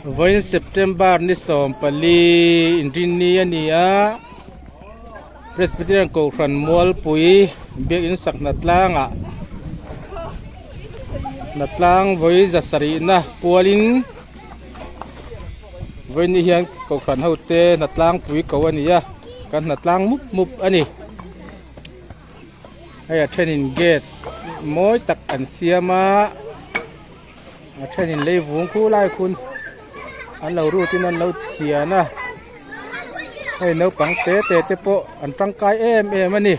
Voin September ni som pali indini ania Presbyterian ko kran mol pui biak in sak natlang voi zasari na pualin voi ni hian ko kran haute natlang pui ko ania kan natlang mup ani aya training gate moi tak an siama a training leivung khu lai khun an lo rutin an lo thiana hei no pang te po an tangkai em ani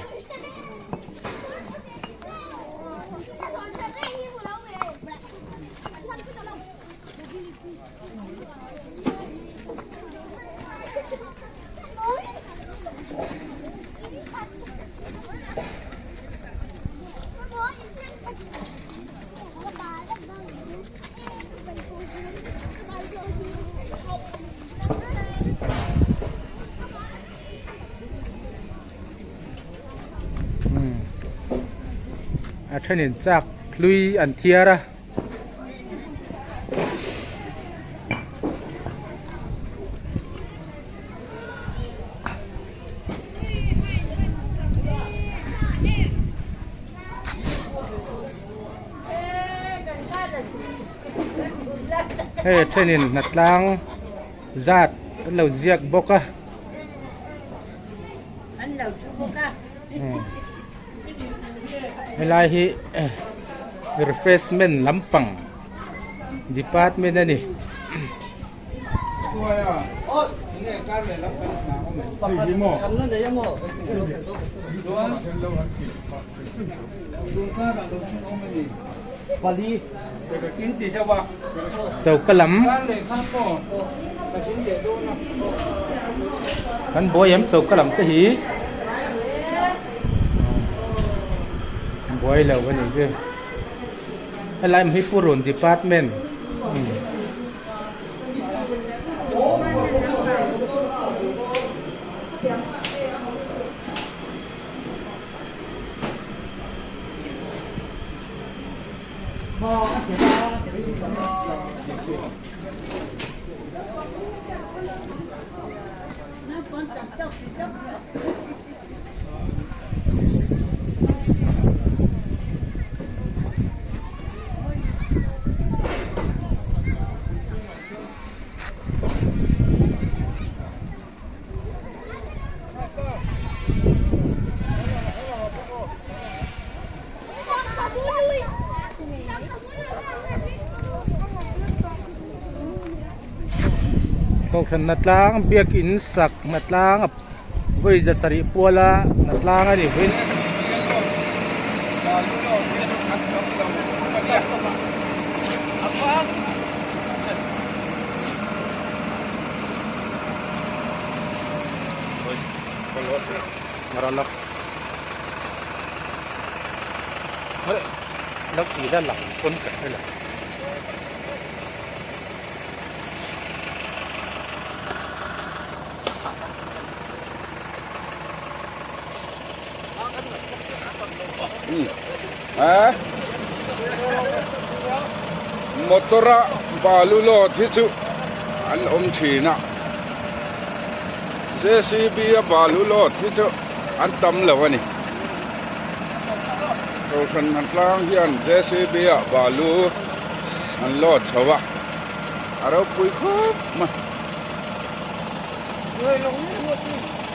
ท่านินจากลุยอันเทียระเฮ้ท่านินนัดล้างจัดเราเจียกบกะอันเราชุบกะเวลาที่ refreshment ลำปัง department นั่นนี่เจ้ากะหล่ำกันบ่ยำเจ้ากะหล่ำตะหีบ่อยแล้ววันนี้เจ้อะไรมันให้ผู้รุนดีพาร์ตเมนต์ก็ขนาดล่างเบียกินสักนัดล่างวิจะสริปัวละนัดล่างอะไรวินมาแล้วเฮ้ยแล้วอีด้านหลังคนกัดได้หรอมอเตอร์บาลูโลที่สุอันชีนะเจซีบีบาลูโลที่สุอันตั้มเลยวะนี่เราฉันหันกลางเฮียนเจซีบีบาลูอันโลดชาวะเราปุยครบมาเลยลงนี่